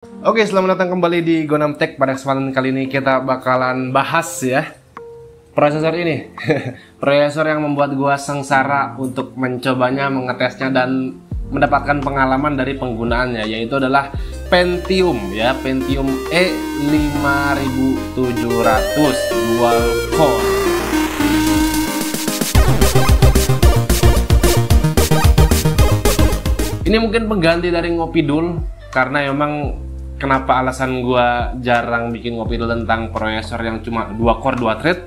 Oke, selamat datang kembali di Gonam Tech. Pada kesempatan kali ini kita bakalan bahas ya prosesor ini. Prosesor yang membuat gua sengsara untuk mencobanya, mengetesnya dan mendapatkan pengalaman dari penggunaannya, yaitu adalah Pentium ya, Pentium E5700 dual core. Ini mungkin pengganti dari Ngopidul, karena memang kenapa alasan gua jarang bikin Ngopidul tentang prosesor yang cuma 2 core 2 thread,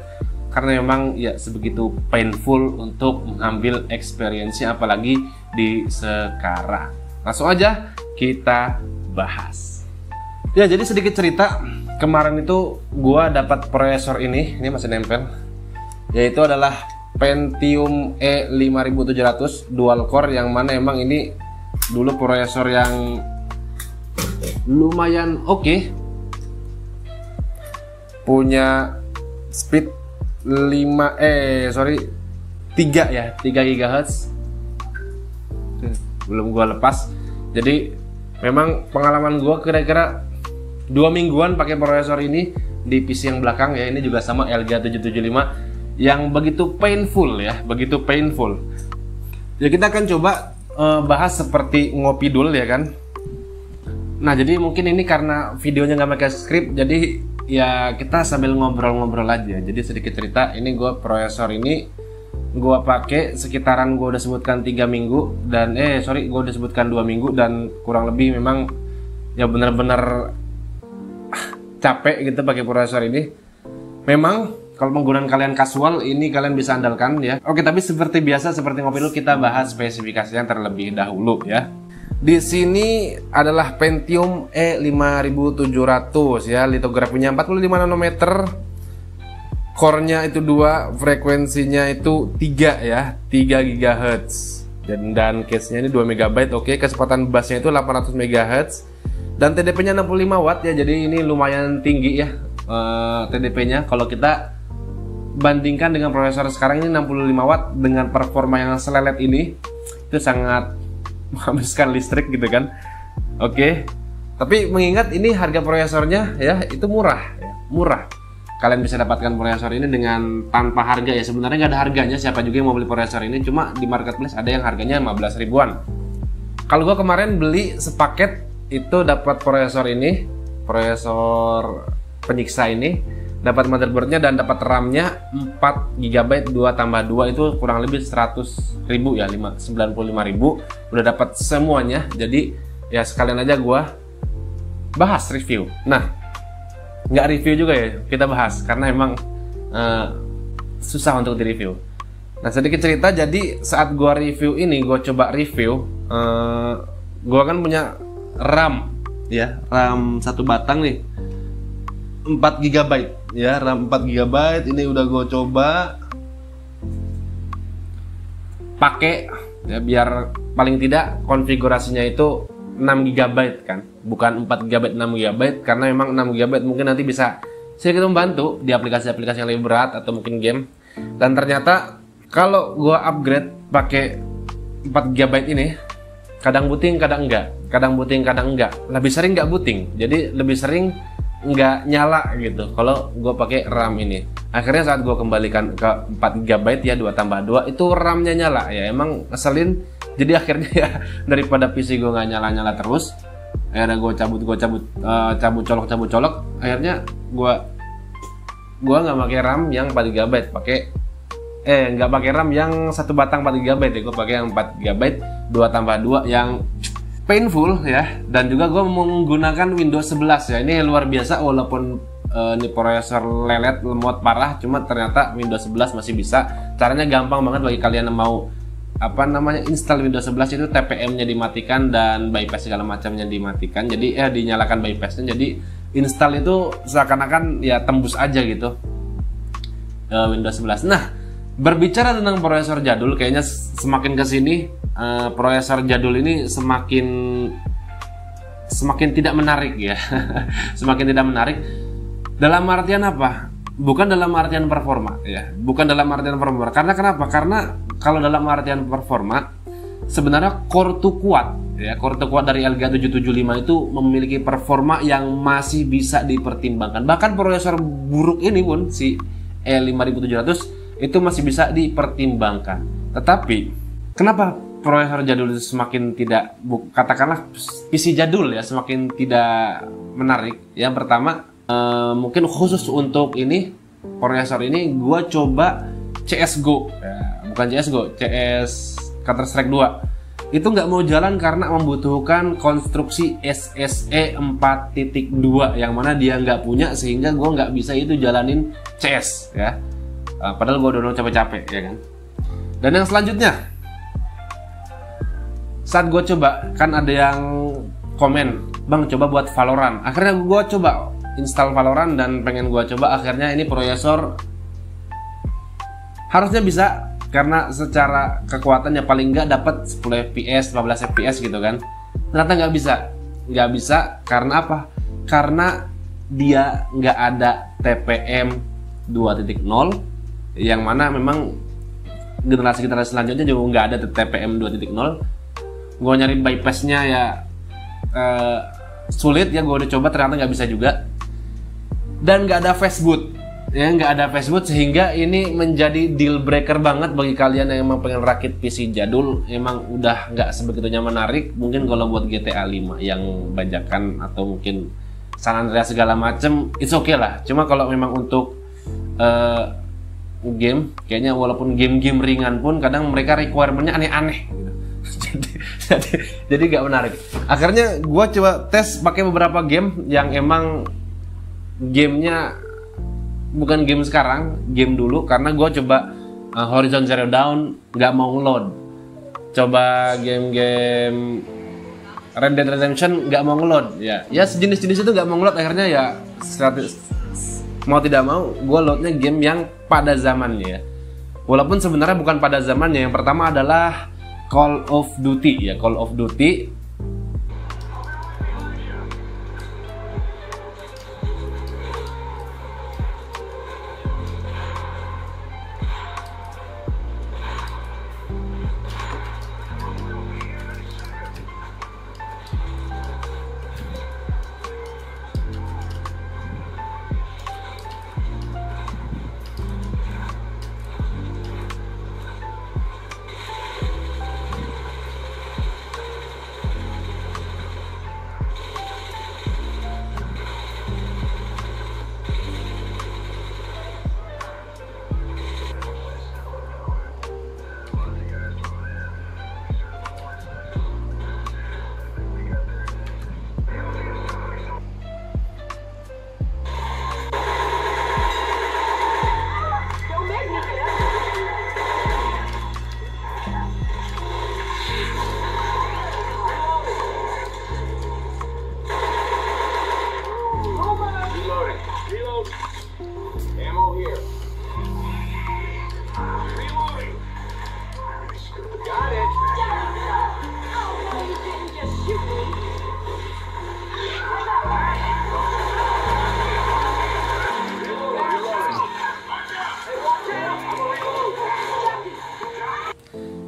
karena memang ya sebegitu painful untuk mengambil experience-nya, apalagi di sekarang. Langsung aja kita bahas. Ya, jadi sedikit cerita, kemarin itu gua dapat prosesor ini masih nempel, yaitu adalah Pentium E5700 dual core, yang mana emang ini dulu prosesor yang lumayan oke. Punya speed 3 GHz. Belum gua lepas. Jadi memang pengalaman gua kira-kira 2 mingguan pakai prosesor ini di PC yang belakang ya. Ini juga sama Elgato 775 yang begitu painful ya, begitu painful. Ya, kita akan coba bahas seperti Ngopidul ya kan. Nah, jadi mungkin ini karena videonya nggak pakai script, jadi ya kita sambil ngobrol-ngobrol aja. Jadi sedikit cerita, ini gue prosesor ini gue pakai sekitaran, gue udah sebutkan 3 minggu dan gue udah sebutkan 2 minggu, dan kurang lebih memang ya bener-bener capek gitu pakai prosesor ini. Memang kalau penggunaan kalian casual, ini kalian bisa andalkan ya. Oke, tapi seperti biasa, seperti Ngopidul, kita bahas spesifikasinya terlebih dahulu ya. Di sini adalah Pentium E5700 ya, litografinya 45 nanometer, core-nya itu 2, frekuensinya itu 3 ya, 3 GHz. Dan case-nya ini 2 MB, oke, kecepatan busnya itu 800 MHz dan TDP-nya 65 watt ya. Jadi ini lumayan tinggi ya TDP-nya. Kalau kita bandingkan dengan prosesor sekarang, ini 65 watt dengan performa yang selelet ini, itu sangat menghabiskan listrik gitu kan. Oke, tapi mengingat ini harga prosesornya ya itu murah ya, murah. Kalian bisa dapatkan prosesor ini dengan tanpa harga ya. Sebenarnya nggak ada harganya, siapa juga yang mau beli prosesor ini, cuma di marketplace ada yang harganya 15 ribuan. Kalau gua kemarin beli sepaket itu dapat prosesor ini, prosesor penyiksa ini, dapat motherboardnya dan dapat RAM-nya 4 GB 2 tambah 2, itu kurang lebih 100 ribu ya, 95 ribu udah dapat semuanya. Jadi ya sekalian aja gua bahas review. Nah, nggak review juga ya, kita bahas karena emang susah untuk di review. Nah, sedikit cerita, jadi saat gua review ini, gua coba review, gua kan punya RAM ya, RAM satu batang nih 4 GB ya, RAM 4 GB. Ini udah gue coba pakai ya, biar paling tidak konfigurasinya itu 6 GB kan, bukan 4 GB 6 GB, karena memang 6 GB mungkin nanti bisa sedikit membantu di aplikasi-aplikasi yang lebih berat atau mungkin game. Dan ternyata kalau gue upgrade pakai 4 GB ini, kadang booting kadang enggak, kadang booting kadang enggak, lebih sering enggak booting, jadi lebih sering nggak nyala gitu kalau gue pakai RAM ini. Akhirnya saat gue kembalikan ke 4 GB ya, 2 tambah 2, itu RAM-nya nyala ya. Emang ngeselin. Jadi akhirnya ya daripada PC gue nggak nyala-nyala terus, akhirnya gue cabut colok. Akhirnya gue nggak pakai RAM yang 4 GB, nggak pakai RAM yang satu batang 4 GB ya. Gue pakai yang 4 GB 2 tambah 2 yang painful ya. Dan juga gue menggunakan Windows 11 ya. Ini luar biasa, walaupun ini prosesor lelet, lemot parah, cuma ternyata Windows 11 masih bisa. Caranya gampang banget bagi kalian yang mau install Windows 11, itu TPM-nya dimatikan dan bypass segala macamnya dimatikan. Jadi dinyalakan bypassnya, jadi install itu seakan-akan ya tembus aja gitu Windows 11. Nah, berbicara tentang prosesor jadul, kayaknya semakin kesini prosesor jadul ini semakin tidak menarik ya. Semakin tidak menarik. Dalam artian apa? Bukan dalam artian performa ya. Bukan dalam artian performa. Karena kenapa? Karena kalau dalam artian performa, sebenarnya core tuh kuat ya, core tuh kuat dari Elgato 775 itu memiliki performa yang masih bisa dipertimbangkan. Bahkan prosesor buruk ini pun si E5700 itu masih bisa dipertimbangkan. Tetapi kenapa prosesor jadul itu semakin tidak, katakanlah PC jadul ya, semakin tidak menarik? Yang pertama, mungkin khusus untuk ini prosesor ini gue coba CSGO ya, bukan CSGO, CS Counter Strike 2 itu nggak mau jalan karena membutuhkan konstruksi SSE 4.2 yang mana dia nggak punya, sehingga gue nggak bisa itu jalanin CS ya. Padahal gue download capek-capek ya kan. Dan yang selanjutnya, saat gue coba kan ada yang komen, bang coba buat Valorant. Akhirnya gue coba install Valorant dan pengen gue coba. Akhirnya ini prosesor harusnya bisa, karena secara kekuatannya paling nggak dapat 10 fps, 15 fps gitu kan. Ternyata nggak bisa karena apa? Karena dia nggak ada TPM 2.0, yang mana memang generasi selanjutnya juga nggak ada TPM 2.0. Gue nyari bypassnya ya sulit ya, gue udah coba ternyata nggak bisa juga. Dan nggak ada fastboot ya, nggak ada fastboot, sehingga ini menjadi deal breaker banget bagi kalian yang emang pengen rakit PC jadul. Emang udah nggak sebegitunya menarik. Mungkin kalau buat GTA 5 yang bajakan atau mungkin San Andreas segala macem, it's okay lah. Cuma kalau memang untuk game, kayaknya walaupun game-game ringan pun kadang mereka requirementnya aneh-aneh gitu. jadi nggak menarik. Akhirnya gue coba tes pakai beberapa game yang emang gamenya bukan game sekarang, game dulu. Karena gue coba Horizon Zero Dawn nggak mau ngeload, coba game-game Red Dead Redemption nggak mau ngeload ya sejenis-jenis itu nggak mau ngeload. Akhirnya ya mau tidak mau gue loadnya game yang pada zamannya ya, walaupun sebenarnya bukan pada zamannya. Yang pertama adalah Call of Duty ya, Call of Duty.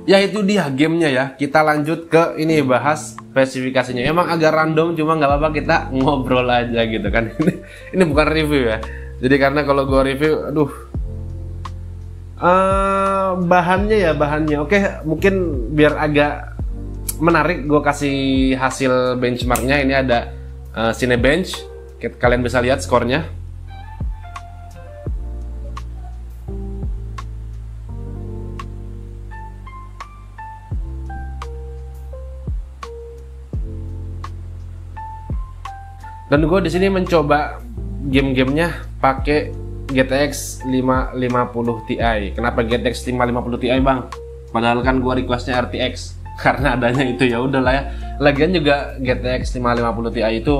Ya itu dia gamenya ya. Kita lanjut ke ini, bahas spesifikasinya. Emang agak random, cuma nggak apa-apa, kita ngobrol aja gitu kan. Ini bukan review ya. Jadi karena kalau gue review, aduh, bahannya oke, mungkin biar agak menarik gue kasih hasil benchmarknya. Ini ada Cinebench, kalian bisa lihat skornya. Dan gue di sini mencoba game-gamenya pakai GTX 550 Ti. Kenapa GTX 550 Ti bang? Padahal kan gue requestnya RTX. Karena adanya itu ya udahlah ya. Lagian juga GTX 550 Ti itu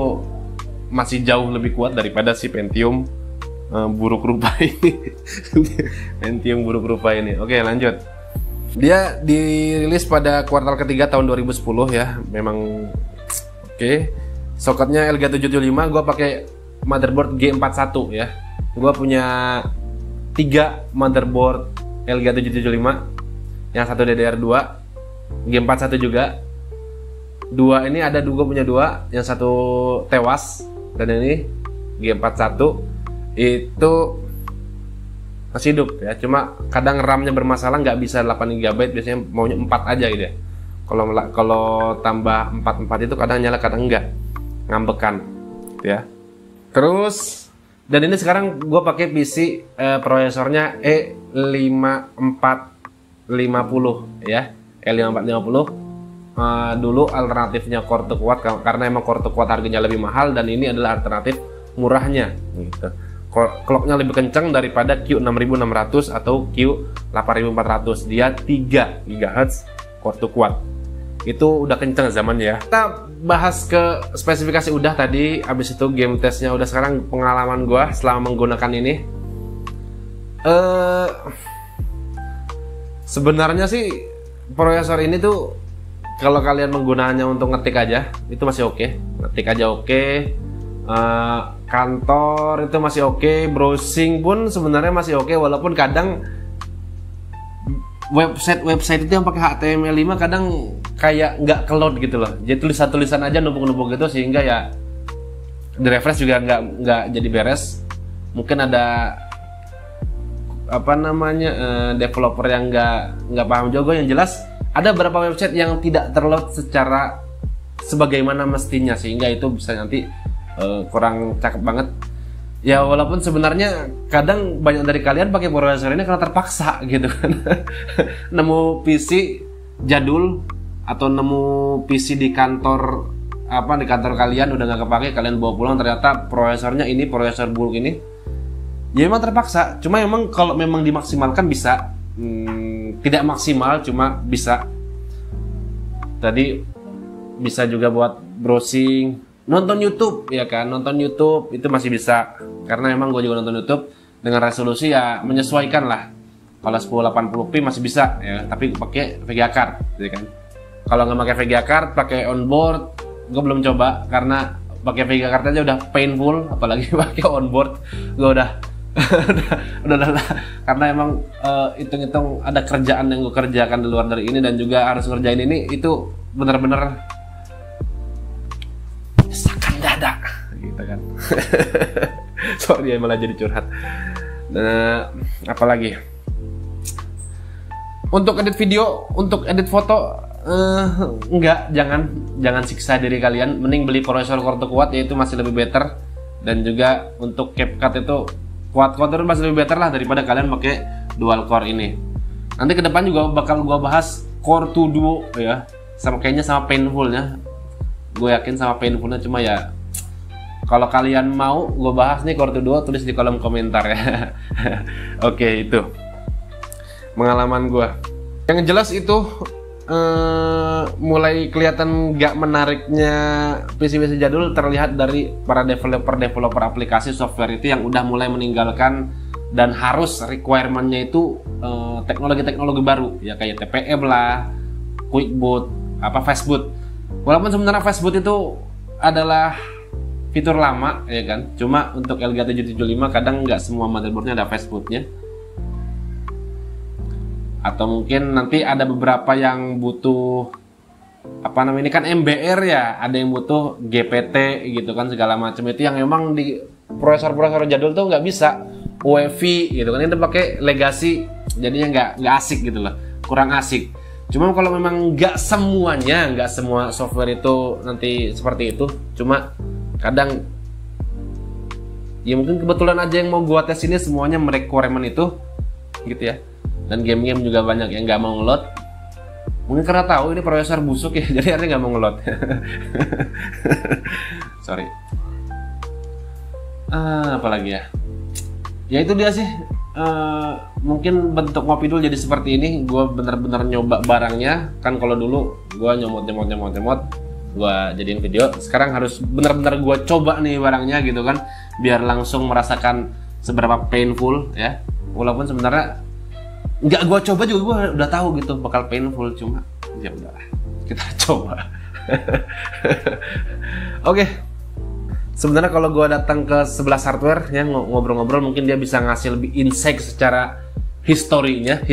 masih jauh lebih kuat daripada si Pentium buruk rupa ini. Pentium buruk rupa ini. Oke lanjut. Dia dirilis pada kuartal ketiga tahun 2010 ya. Memang oke. Soketnya Elgato 775, gue pakai motherboard G41 ya. Gue punya 3 motherboard Elgato 775, yang satu DDR2, G41 juga. Dua ini ada dua punya dua, yang satu tewas dan ini G41 itu masih hidup ya. Cuma kadang RAM-nya bermasalah, nggak bisa 8 GB, biasanya maunya 4 aja gitu ya. Kalau tambah 4 itu kadang nyala kadang enggak, ngambekan gitu ya. Terus dan ini sekarang gue pakai PC prosesornya E5450 ya, E5450. Dulu alternatifnya Core 2 Quad karena emang Core 2 Quad harganya lebih mahal, dan ini adalah alternatif murahnya gitu. Clocknya lebih kencang daripada Q6600 atau Q8400. Dia 3 GHz Core 2 Quad. Itu udah kencang zamannya ya. Kita bahas ke spesifikasi udah tadi, habis itu game testnya udah. Sekarang pengalaman gua selama menggunakan ini. Sebenarnya sih prosesor ini tuh kalau kalian menggunakannya untuk ngetik aja itu masih oke. Ngetik aja oke. Kantor itu masih oke. Browsing pun sebenarnya masih oke, walaupun kadang website itu yang pakai HTML5 kadang kayak nggak keload gitu loh. Jadi tulisan aja numpuk-numpuk gitu, sehingga ya di refresh juga nggak jadi beres. Mungkin ada developer yang nggak paham juga. Yang jelas ada beberapa website yang tidak terload secara sebagaimana mestinya, sehingga itu bisa nanti kurang cakep banget. Ya walaupun sebenarnya kadang banyak dari kalian pakai prosesor ini karena terpaksa gitu kan. Nemu PC jadul atau nemu PC di kantor kalian udah nggak kepake, kalian bawa pulang, ternyata prosesornya ini prosesor buruk ini. Ya memang terpaksa. Cuma memang kalau memang dimaksimalkan bisa. Tidak maksimal, cuma bisa. Tadi bisa juga buat browsing, nonton YouTube ya kan. Nonton YouTube itu masih bisa, karena memang gue juga nonton YouTube dengan resolusi ya menyesuaikan lah. Kalau 1080p masih bisa ya, tapi pakai VGA card gitu kan. Kalau nggak pakai VGA card, pakai onboard, gue belum coba karena pakai VGA card aja udah painful, apalagi pakai onboard. Gue udah karena emang hitung-hitung ada kerjaan yang gue kerjakan di luar dari ini, dan juga harus ngerjain ini, itu bener-bener sakan dada gitu kan. Sorry ya, malah jadi curhat. Apalagi untuk edit video, untuk edit foto, jangan siksa diri kalian. Mending beli prosesor Core 2 Quad, yaitu masih lebih better. Dan juga untuk CapCut itu quad-core masih lebih better lah daripada kalian pakai dual core ini. Nanti ke depan juga bakal gua bahas Core 2 Duo ya, kayaknya sama painfulnya. Gue yakin sama painfulnya, cuma ya kalau kalian mau gue bahas nih Core 2 Duo, tulis di kolom komentar ya. Oke, itu pengalaman gue. Yang jelas itu mulai kelihatan gak menariknya PC-PC jadul terlihat dari para developer aplikasi software itu yang udah mulai meninggalkan dan harus requirement-nya itu teknologi-teknologi baru ya, kayak TPM lah, Quick Boot, Fast Boot. Walaupun sebenarnya Fast Boot itu adalah fitur lama ya kan, cuma untuk Elgato 775 kadang nggak semua motherboardnya ada Fast Boot-nya. Atau mungkin nanti ada beberapa yang butuh ini kan MBR ya, ada yang butuh GPT gitu kan, segala macam itu yang memang di prosesor jadul tuh nggak bisa UEFI gitu kan, itu pakai legacy, jadinya nggak asik gitu loh, kurang asik. Cuma kalau memang nggak semua software itu nanti seperti itu, cuma kadang ya mungkin kebetulan aja yang mau gua tes ini semuanya merequirement itu gitu ya. Dan game-game juga banyak yang nggak mau ngeload, mungkin karena tahu ini prosesor busuk ya, jadi akhirnya nggak mau ngeload. Sorry. Apalagi ya itu dia sih. Mungkin bentuk ngopi dulu jadi seperti ini. Gue bener-bener nyoba barangnya kan. Kalau dulu gue nyomot gue jadiin video, sekarang harus bener-bener gue coba nih barangnya gitu kan, biar langsung merasakan seberapa painful ya. Walaupun sebenarnya nggak gue coba juga gue udah tahu gitu bakal painful, cuma ya udahlah kita coba. Oke. Sebenarnya kalau gue datang ke 11 hardware ya, ngobrol-ngobrol, mungkin dia bisa ngasih lebih insight secara historisnya.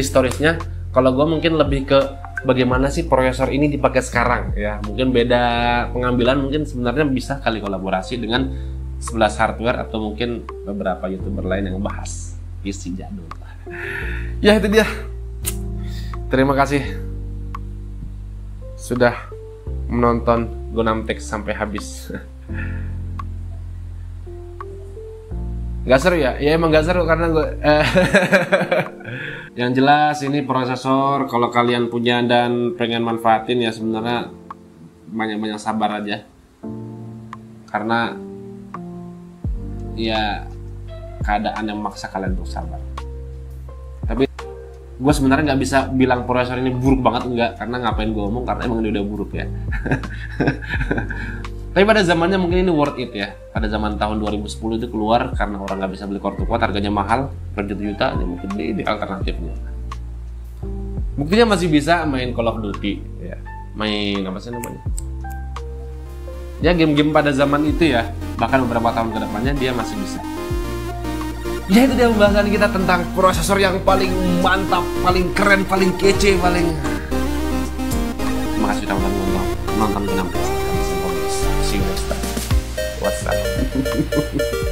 Kalau gue mungkin lebih ke bagaimana sih prosesor ini dipakai sekarang ya. Mungkin beda pengambilan, mungkin sebenarnya bisa kali kolaborasi dengan 11 hardware atau mungkin beberapa YouTuber lain yang bahas PC jadul. Ya itu dia. Terima kasih sudah menonton Gonam Tech sampai habis. Gak seru ya? Ya emang gak seru karena gue yang jelas ini prosesor, kalau kalian punya dan pengen manfaatin ya sebenarnya banyak-banyak sabar aja. Karena ya keadaan yang memaksa kalian untuk sabar. Tapi gue sebenarnya nggak bisa bilang prosesor ini buruk banget, enggak, karena ngapain gue ngomong, karena emang ini udah buruk ya. Tapi pada zamannya mungkin ini worth it ya. Pada zaman tahun 2010 itu keluar karena orang nggak bisa beli kartu kuat, harganya mahal, berjuta-juta, ya mungkin ini alternatifnya. Buktinya masih bisa main Call of Duty, ya. Main apa sih namanya? Ya game-game pada zaman itu ya, bahkan beberapa tahun ke depannya dia masih bisa. Ya itu dia pembahasan kita tentang prosesor yang paling mantap, paling keren, paling kece, paling... Terima kasih sudah nonton Gonam Tech. See you next time. What's up?